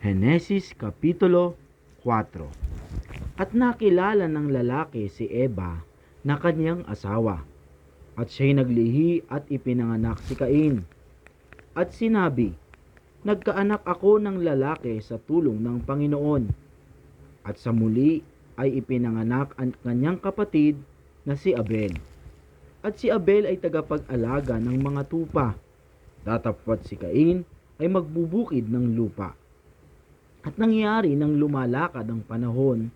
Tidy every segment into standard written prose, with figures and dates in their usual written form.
Henesis Kapitulo 4. At nakilala ng lalaki si Eva na kanyang asawa, at siya'y naglihi at ipinanganak si Cain. At sinabi, nagkaanak ako ng lalaki sa tulong ng Panginoon. At sa muli ay ipinanganak ang kanyang kapatid na si Abel. At si Abel ay tagapag-alaga ng mga tupa, tatapwat si Cain ay magbubukid ng lupa. At nangyari nang lumalakad ang panahon,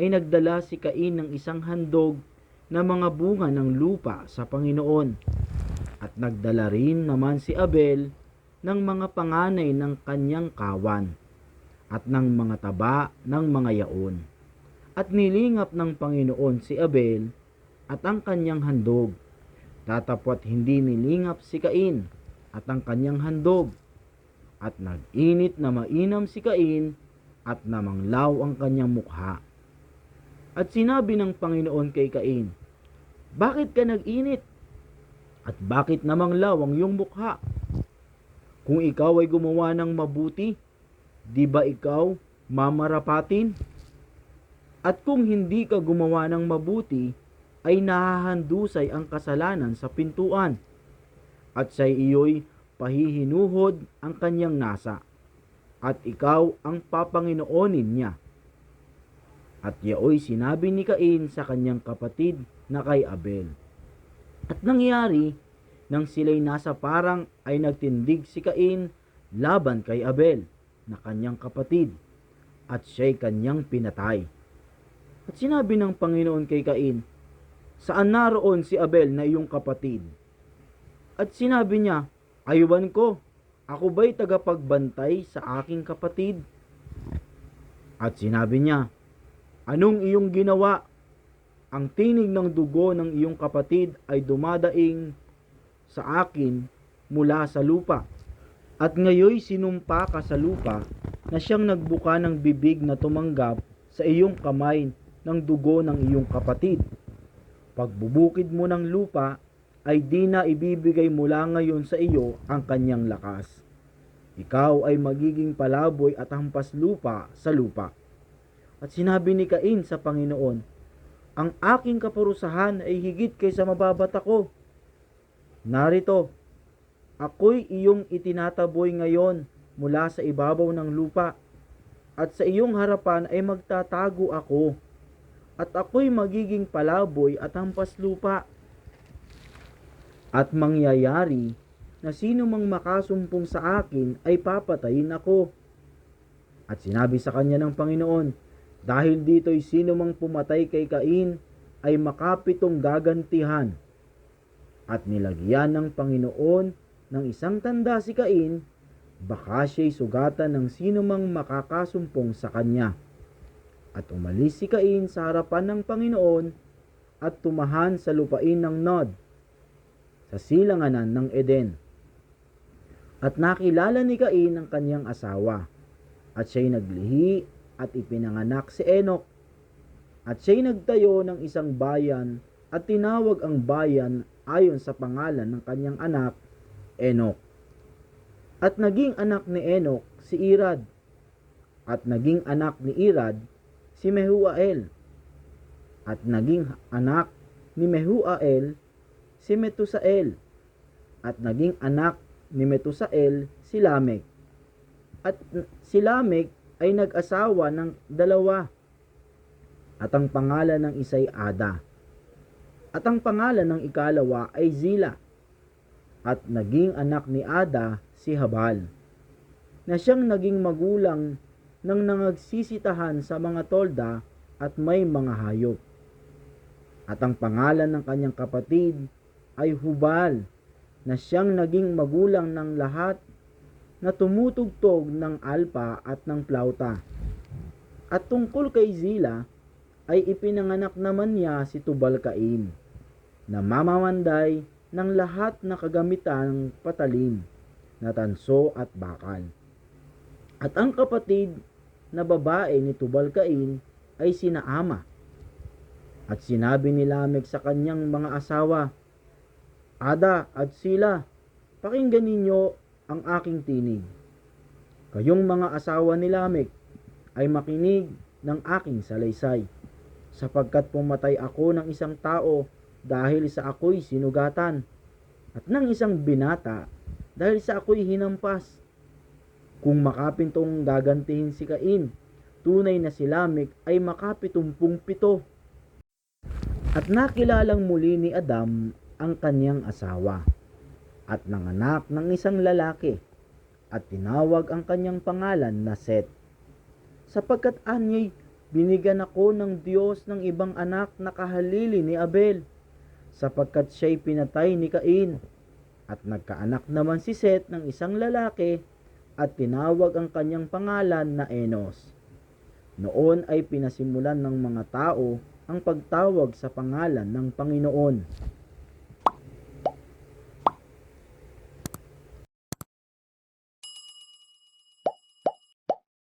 ay nagdala si Cain ng isang handog na mga bunga ng lupa sa Panginoon. At nagdala rin naman si Abel ng mga panganay ng kanyang kawan, at ng mga taba ng mga yaon. At nilingap ng Panginoon si Abel at ang kanyang handog, tatapwat hindi nilingap si Cain at ang kanyang handog. At nag-init na mainam si Cain at namanglaw ang kanyang mukha. At sinabi ng Panginoon kay Cain, bakit ka nag-init? At bakit namanglaw ang iyong mukha? Kung ikaw ay gumawa ng mabuti, di ba ikaw mamarapatin? At kung hindi ka gumawa ng mabuti, ay nahahandusay ang kasalanan sa pintuan, at sa iyo'y pahihinuhod ang kanyang nasa, at ikaw ang papanginoonin niya. At yaoy sinabi ni Cain sa kanyang kapatid na kay Abel. At nangyari, nang sila'y nasa parang ay nagtindig si Cain laban kay Abel na kanyang kapatid, at siya'y kanyang pinatay. At sinabi ng Panginoon kay Cain, saan naroon si Abel na iyong kapatid? At sinabi niya, aywan ko, ako ba'y tagapagbantay sa aking kapatid? At sinabi niya, anong iyong ginawa? Ang tinig ng dugo ng iyong kapatid ay dumadaing sa akin mula sa lupa. At ngayoy sinumpa ka sa lupa na siyang nagbuka ng bibig na tumanggap sa iyong kamay ng dugo ng iyong kapatid. Pagbubukid mo ng lupa, ay di na ibibigay mula ngayon sa iyo ang kanyang lakas. Ikaw ay magiging palaboy at hampas lupa sa lupa. At sinabi ni Cain sa Panginoon, ang aking kaparusahan ay higit kaysa mababat ako. Narito, ako'y iyong itinataboy ngayon mula sa ibabaw ng lupa, at sa iyong harapan ay magtatago ako, at ako'y magiging palaboy at hampas lupa. At mangyayari na sino mang makasumpong sa akin ay papatayin ako. At sinabi sa kanya ng Panginoon, dahil dito'y sino mang pumatay kay Cain ay makapitong gagantihan. At nilagyan ng Panginoon ng isang tanda si Cain, baka siya'y sugatan ng sino mang makakasumpong sa kanya. At umalis si Cain sa harapan ng Panginoon at tumahan sa lupain ng Nod, sa silanganan ng Eden. At nakilala ni Cain ang kanyang asawa, at siya'y naglihi at ipinanganak si Enoch. At siya'y nagtayo ng isang bayan at tinawag ang bayan ayon sa pangalan ng kanyang anak, Enoch. At naging anak ni Enoch si Irad, at naging anak ni Irad si Mehuael, at naging anak ni Mehuael si Metusael, at naging anak ni Metusael si Lamec. At si Lamec ay nag-asawa ng dalawa, at ang pangalan ng isa'y Ada, at ang pangalan ng ikalawa ay Zila. At naging anak ni Ada si Habal, na siyang naging magulang ng nangagsisitahan sa mga tolda at may mga hayop. At ang pangalan ng kanyang kapatid ay Hubal, na siyang naging magulang ng lahat na tumutugtog ng alpa at ng plauta. At tungkol kay Zila, ay ipinanganak naman niya si Tubal-Cain, na mamamanday ng lahat na kagamitang patalim, na tanso at bakal. At ang kapatid na babae ni Tubal-Cain ay si Naama. At sinabi ni Lamec sa kanyang mga asawa, Ada at Sila, pakinggan ninyo ang aking tinig. Kayong mga asawa ni Lamek ay makinig ng aking salaysay, sapagkat pumatay ako ng isang tao dahil sa ako'y sinugatan, at ng isang binata dahil sa ako'y hinampas. Kung makapitong gagantihin si Cain, tunay na si Lamek ay makapitumpung-pito. At nakilalang muli ni Adam ang kanyang asawa, at nanganak ng isang lalaki, at tinawag ang kanyang pangalan na Set, sapagkat anya'y binigyan ako ng Diyos ng ibang anak na kahalili ni Abel, sapagkat siya'y pinatay ni Cain. At nagkaanak naman si Set ng isang lalaki, at tinawag ang kanyang pangalan na Enos. Noon ay pinasimulan ng mga tao ang pagtawag sa pangalan ng Panginoon.